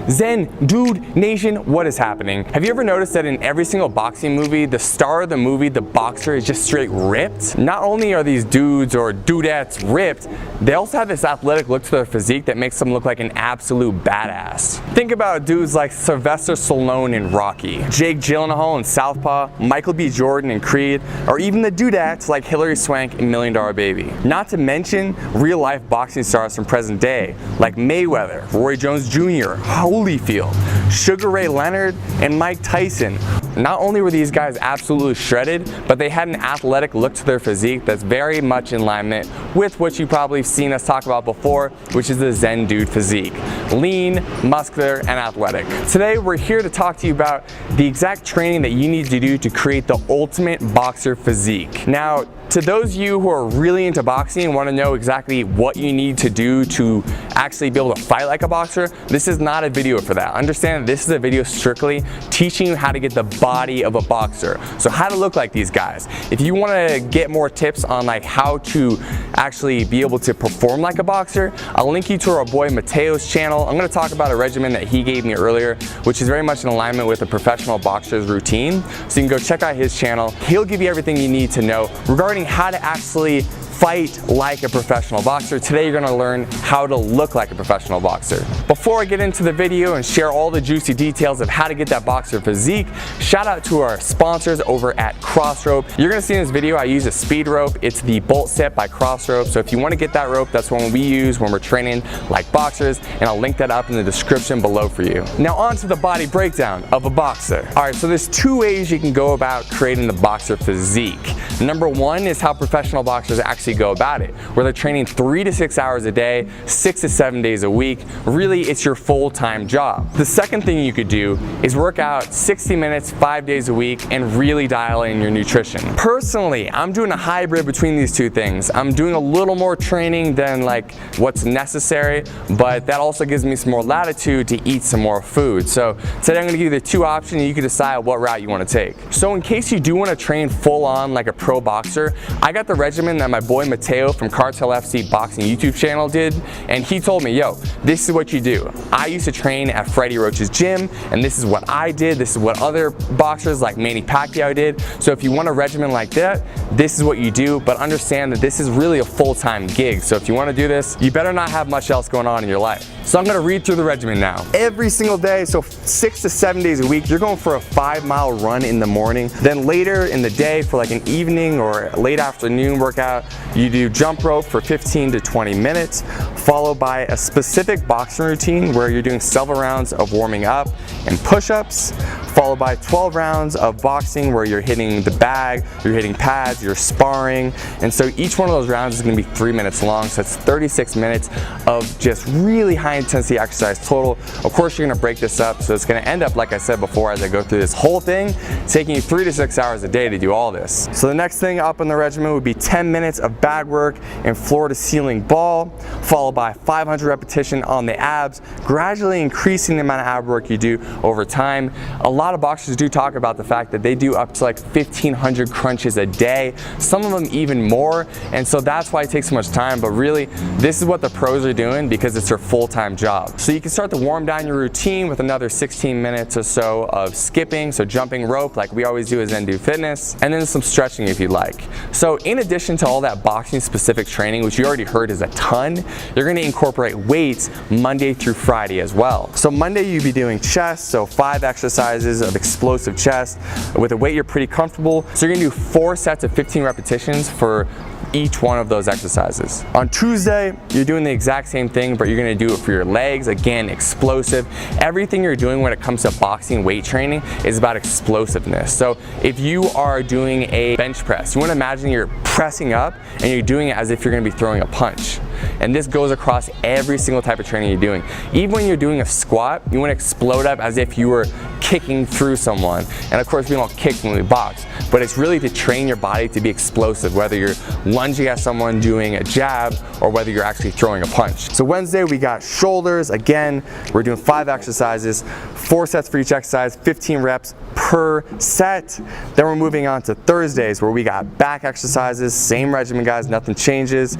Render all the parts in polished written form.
Zen Dude Nation, what is happening? Have you ever noticed that in every single boxing movie, the star of the movie, the boxer, is just straight ripped? Not only are these dudes or dudettes ripped, they also have this athletic look to their physique that makes them look like an absolute badass. Think about dudes like Sylvester Stallone in Rocky, Jake Gyllenhaal in Southpaw, Michael B. Jordan in Creed, or even the dudettes like Hilary Swank in $1 Million Baby. Not to mention real-life boxing stars from present day like Mayweather, Roy Jones Jr., Holyfield, Sugar Ray Leonard, and Mike Tyson. Not only were these guys absolutely shredded, but they had an athletic look to their physique that's very much in alignment with what you've probably seen us talk about before, which is the Zen Dude physique. Lean, muscular, and athletic. Today we're here to talk to you about the exact training that you need to do to create the ultimate boxer physique. Now, to those of you who are really into boxing and want to know exactly what you need to do to actually be able to fight like a boxer, this is not a video for that. Understand that this is a video strictly teaching you how to get the body of a boxer. So how to look like these guys. If you want to get more tips on like how to actually be able to perform like a boxer, I'll link you to our boy Mateo's channel. I'm going to talk about a regimen that he gave me earlier, which is very much in alignment with a professional boxer's routine. So you can go check out his channel. He'll give you everything you need to know regarding how to actually fight like a professional boxer. Today you're gonna learn how to look like a professional boxer. Before I get into the video and share all the juicy details of how to get that boxer physique, shout out to our sponsors over at Crossrope. You're gonna see in this video I use a speed rope. It's the Bolt Set by Crossrope. So if you wanna get that rope, that's one we use when we're training like boxers, and I'll link that up in the description below for you. Now on to the body breakdown of a boxer. All right, so there's two ways you can go about creating the boxer physique. Number one is how professional boxers actually go about it, where they're training 3 to 6 hours a day, 6 to 7 days a week. Really, it's your full-time job. The second thing you could do is work out 60 minutes, 5 days a week, and really dial in your nutrition. Personally, I'm doing a hybrid between these two things. I'm doing a little more training than like what's necessary, but that also gives me some more latitude to eat some more food. So today I'm gonna give you the two options and you can decide what route you wanna take. So in case you do wanna train full on like a pro boxer, I got the regimen that my boy Mateo from Cartel FC Boxing YouTube channel did, and he told me, yo, this is what you do. I used to train at Freddie Roach's gym, and this is what I did. This is what other boxers like Manny Pacquiao did. So if you want a regimen like that, this is what you do, but understand that this is really a full-time gig. So if you wanna do this, you better not have much else going on in your life. So I'm gonna read through the regimen now. Every single day, so 6 to 7 days a week, you're going for a 5-mile run in the morning. Then later in the day for like an evening or late afternoon workout, you do jump rope for 15 to 20 minutes, followed by a specific boxing routine where you're doing several rounds of warming up and push-ups, followed by 12 rounds of boxing where you're hitting the bag, you're hitting pads, you're sparring. And so each one of those rounds is gonna be 3 minutes long, so it's 36 minutes of just really high intensity exercise total. Of course, you're gonna break this up, so it's gonna end up, like I said before, as I go through this whole thing, taking you 3 to 6 hours a day to do all this. So the next thing up in the regimen would be 10 minutes of bag work and floor to ceiling ball, followed by 500 repetition on the abs, gradually increasing the amount of ab work you do over time. A lot of boxers do talk about the fact that they do up to like 1,500 crunches a day, some of them even more, and so that's why it takes so much time. But really, this is what the pros are doing because it's their full-time job. So you can start to warm down your routine with another 16 minutes or so of skipping, so jumping rope like we always do as Zen Dude Fitness, and then some stretching if you like. So in addition to all that boxing specific training, which you already heard is a ton, you're gonna incorporate weights Monday through Friday as well. So Monday you'll be doing chest, so 5 exercises of explosive chest with a weight you're pretty comfortable. So you're gonna do 4 sets of 15 repetitions for each one of those exercises. On Tuesday, you're doing the exact same thing, but you're gonna do it for your legs. Again, explosive. Everything you're doing when it comes to boxing weight training is about explosiveness. So if you are doing a bench press, you wanna imagine you're pressing up and you're doing it as if you're gonna be throwing a punch. And this goes across every single type of training you're doing. Even when you're doing a squat, you wanna explode up as if you were kicking through someone. And of course, we don't kick when we box, but it's really to train your body to be explosive, whether you're lunging at someone doing a jab or whether you're actually throwing a punch. So Wednesday, we got shoulders. Again, we're doing 5 exercises, 4 sets for each exercise, 15 reps per set. Then we're moving on to Thursdays, where we got back exercises, same regimen guys, nothing changes.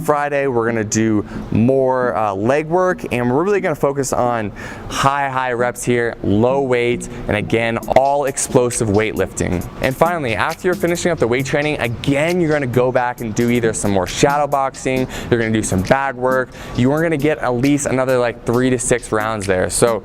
Friday we're gonna do more leg work, and we're really gonna focus on high reps here, low weight, and again, all explosive weightlifting. And finally, after you're finishing up the weight training, again, you're gonna go back and do either some more shadow boxing, you're gonna do some bag work, you are gonna get at least another like 3 to 6 rounds there. So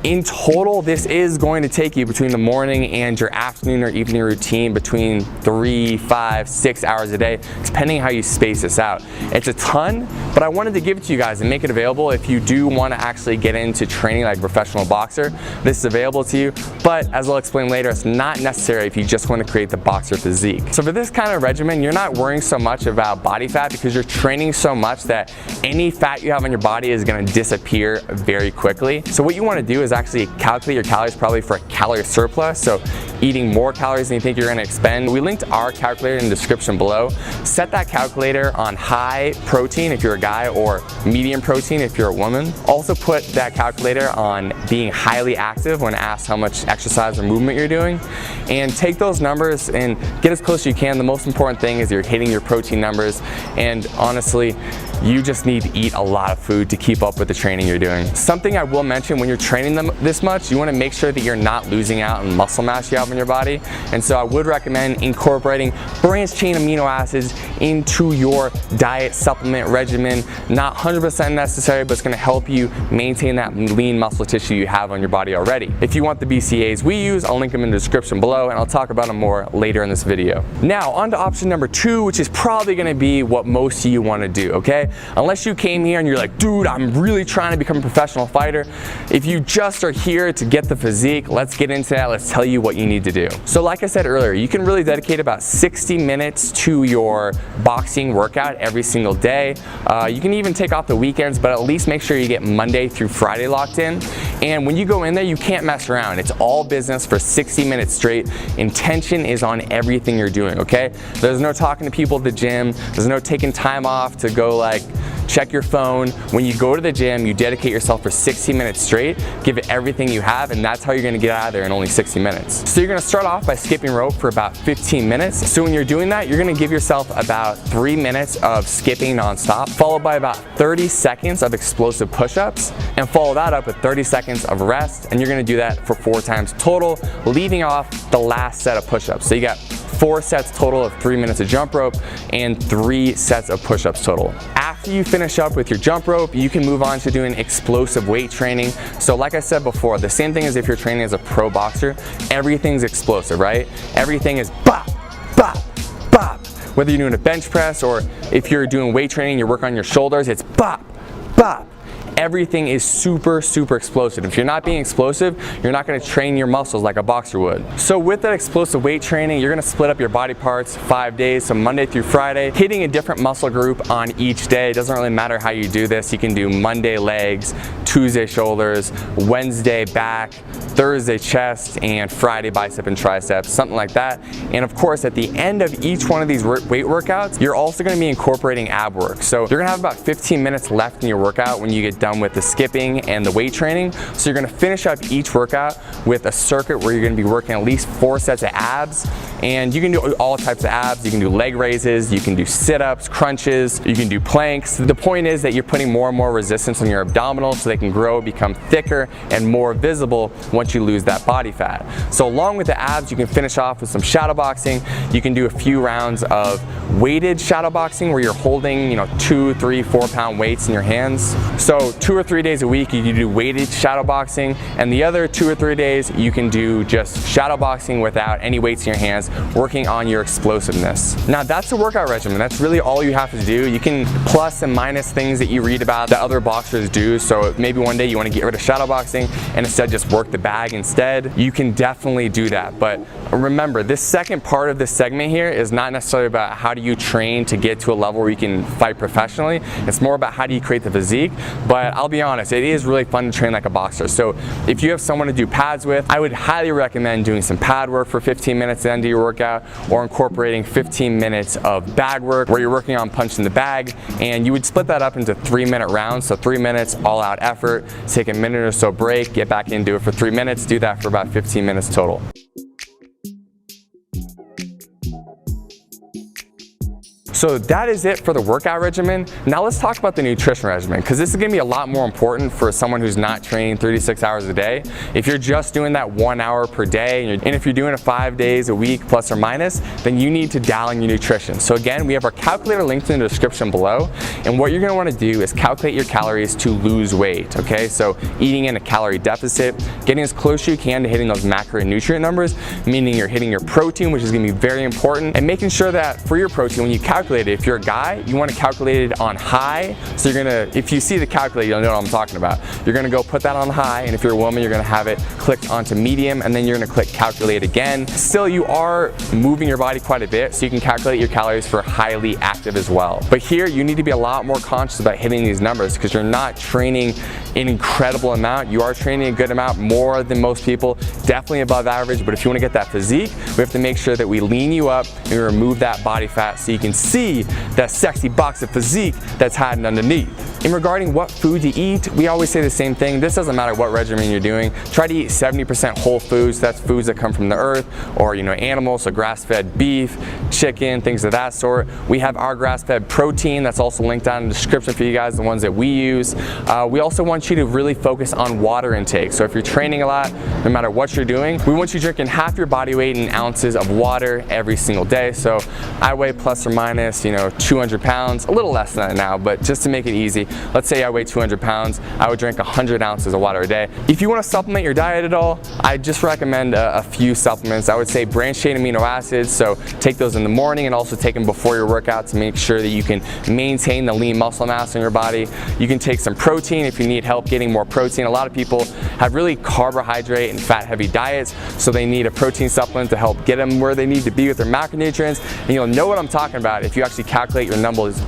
in total, this is going to take you between the morning and your afternoon or evening routine between 3, 5, 6 hours a day, depending how you space this out. It's a ton, but I wanted to give it to you guys and make it available if you do want to actually get into training like a professional boxer. This is available to you, but as I'll explain later, it's not necessary if you just want to create the boxer physique. So for this kind of regimen, you're not worrying so much about body fat because you're training so much that any fat you have on your body is going to disappear very quickly. So what you want to do is actually calculate your calories probably for a calorie surplus, so eating more calories than you think you're going to expend. We linked our calculator in the description below. Set that calculator on high protein if you're a guy or medium protein if you're a woman. Also put that calculator on being highly active when asked how much exercise or movement you're doing, and take those numbers and get as close as you can. The most important thing is you're hitting your protein numbers, and honestly, you just need to eat a lot of food to keep up with the training you're doing. Something I will mention, when you're training them this much, you want to make sure that you're not losing out on muscle mass you have in your body. And so I would recommend incorporating branched chain amino acids into your diet supplement regimen. Not 100% necessary, but it's going to help you maintain that lean muscle tissue you have on your body already. If you want the BCAAs we use, I'll link them in the description below, and I'll talk about them more later in this video. Now on to option number 2, which is probably going to be what most of you want to do, okay? Unless you came here and you're like, dude, I'm really trying to become a professional fighter. If you just are here to get the physique, let's get into that. Let's tell you what you need to do. So like I said earlier, you can really dedicate about 60 minutes to your boxing workout every single day. You can even take off the weekends, but at least make sure you get Monday through Friday locked in. And when you go in there, you can't mess around. It's all business for 60 minutes straight. Intention is on everything you're doing, okay? There's no talking to people at the gym. There's no taking time off to go like check your phone. When you go to the gym, you dedicate yourself for 60 minutes straight, give it everything you have, and that's how you're gonna get out of there in only 60 minutes. So you're gonna start off by skipping rope for about 15 minutes. So when you're doing that, you're gonna give yourself about 3 minutes of skipping nonstop, followed by about 30 seconds of explosive push-ups, and follow that up with 30 seconds of rest, and you're gonna do that for 4 times total, leaving off the last set of push-ups. So you got 4 sets total of 3 minutes of jump rope and 3 sets of push-ups total. After you finish up with your jump rope, you can move on to doing explosive weight training. So like I said before, the same thing as if you're training as a pro boxer, everything's explosive, right? Everything is bop, bop, bop. Whether you're doing a bench press or if you're doing weight training, you're working on your shoulders, it's bop, bop. Everything is super explosive. If you're not being explosive, you're not going to train your muscles like a boxer would. So with that explosive weight training, you're going to split up your body parts 5 days, so Monday through Friday, hitting a different muscle group on each day. It doesn't really matter how you do this. You can do Monday legs, Tuesday shoulders, Wednesday back, Thursday chest, and Friday bicep and triceps, something like that. And of course, at the end of each one of these weight workouts, you're also going to be incorporating ab work. So you're going to have about 15 minutes left in your workout when you get done with the skipping and the weight training. So you're going to finish up each workout with a circuit where you're going to be working at least 4 sets of abs, and you can do all types of abs. You can do leg raises, you can do sit-ups, crunches, you can do planks. The point is that you're putting more and more resistance on your abdominals so they can grow, become thicker and more visible once you lose that body fat. So along with the abs, you can finish off with some shadow boxing. You can do a few rounds of weighted shadow boxing where you're holding 2, 3, 4 pound weights in your hands. So 2 or 3 days a week you can do weighted shadow boxing, and the other 2 or 3 days you can do just shadow boxing without any weights in your hands, working on your explosiveness. Now that's a workout regimen. That's really all you have to do. You can plus and minus things that you read about that other boxers do. So maybe one day you want to get rid of shadow boxing and instead just work the bag instead. You can definitely do that. But remember, this second part of this segment here is not necessarily about how do you train to get to a level where you can fight professionally. It's more about how do you create the physique. But I'll be honest, it is really fun to train like a boxer. So if you have someone to do pads with, I would highly recommend doing some pad work for 15 minutes at the end of your workout, or incorporating 15 minutes of bag work where you're working on punching the bag, and you would split that up into 3-minute rounds. So 3 minutes all out effort, take a minute or so break, get back in, do it for 3 minutes, do that for about 15 minutes total. So that is it for the workout regimen. Now let's talk about the nutrition regimen, because this is gonna be a lot more important for someone who's not training 36 hours a day. If you're just doing that 1 hour per day, and if you're doing it 5 days a week plus or minus, then you need to dial in your nutrition. So again, we have our calculator linked in the description below, and what you're gonna wanna do is calculate your calories to lose weight, okay? So eating in a calorie deficit, getting as close as you can to hitting those macro and nutrient numbers, meaning you're hitting your protein, which is gonna be very important, and making sure that for your protein, when you calculate it, if you're a guy, you want to calculate it on high. So you're gonna, if you see the calculator, you'll know what I'm talking about. You're gonna go put that on high, and if you're a woman, you're gonna have it clicked onto medium, and then you're gonna click calculate again. Still, you are moving your body quite a bit, so you can calculate your calories for highly active as well. But here, you need to be a lot more conscious about hitting these numbers, because you're not training an incredible amount. You are training a good amount, more than most people, definitely above average. But if you want to get that physique, we have to make sure that we lean you up and we remove that body fat so you can see that sexy boxer physique that's hiding underneath. In regarding what food to eat, we always say the same thing. This doesn't matter what regimen you're doing. Try to eat 70% whole foods. That's foods that come from the earth, or animals, so grass-fed beef, chicken, things of that sort. We have our grass-fed protein that's also linked down in the description for you guys, the ones that we use. We also want you to really focus on water intake. So if you're training a lot, no matter what you're doing, we want you drinking half your body weight in ounces of water every single day. So I weigh plus or minus, 200 pounds, a little less than that now, but just to make it easy, let's say I weigh 200 pounds, I would drink 100 ounces of water a day. If you want to supplement your diet at all, I just recommend a few supplements. I would say branched chain amino acids, so take those in the morning and also take them before your workout to make sure that you can maintain the lean muscle mass in your body. You can take some protein if you need help getting more protein. A lot of people have really carbohydrate and fat heavy diets, so they need a protein supplement to help get them where they need to be with their macronutrients, and you'll know what I'm talking about if you actually calculate your numbers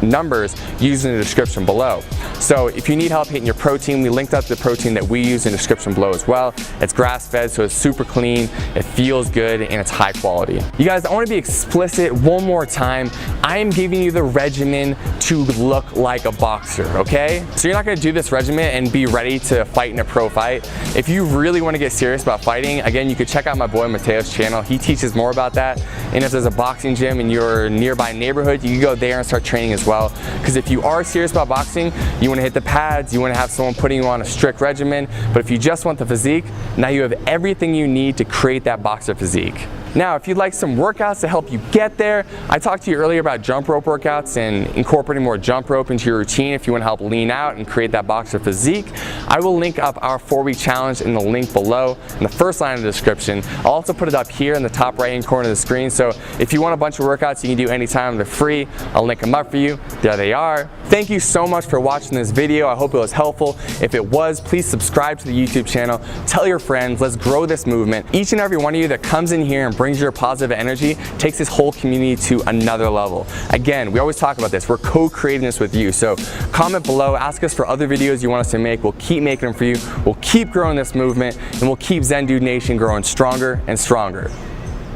using the description below. So if you need help hitting your protein, we linked up the protein that we use in the description below as well. It's grass-fed, so it's super clean, it feels good, and it's high quality. You guys, I want to be explicit one more time. I am giving you the regimen to look like a boxer, okay? So you're not going to do this regimen and be ready to fight in a pro fight. If you really want to get serious about fighting, again, you could check out my boy Mateo's channel. He teaches more about that. And if there's a boxing gym in your nearby neighborhood, you can go there and start training as well. Because if you are serious about boxing, you want to hit the pads, you want to have someone putting you on a strict regimen. But if you just want the physique, now you have everything you need to create that boxer physique. Now, if you'd like some workouts to help you get there, I talked to you earlier about jump rope workouts and incorporating more jump rope into your routine if you want to help lean out and create that boxer physique. I will link up our 4-week challenge in the link below in the first line of the description. I'll also put it up here in the top right-hand corner of the screen, so if you want a bunch of workouts you can do anytime, they're free. I'll link them up for you. There they are. Thank you so much for watching this video. I hope it was helpful. If it was, please subscribe to the YouTube channel. Tell your friends. Let's grow this movement. Each and every one of you that comes in here and brings your positive energy takes this whole community to another level. Again, we always talk about this. We're co-creating this with you. So comment below, ask us for other videos you want us to make. We'll keep making them for you. We'll keep growing this movement, and we'll keep Zen Dude Nation growing stronger and stronger.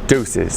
Deuces.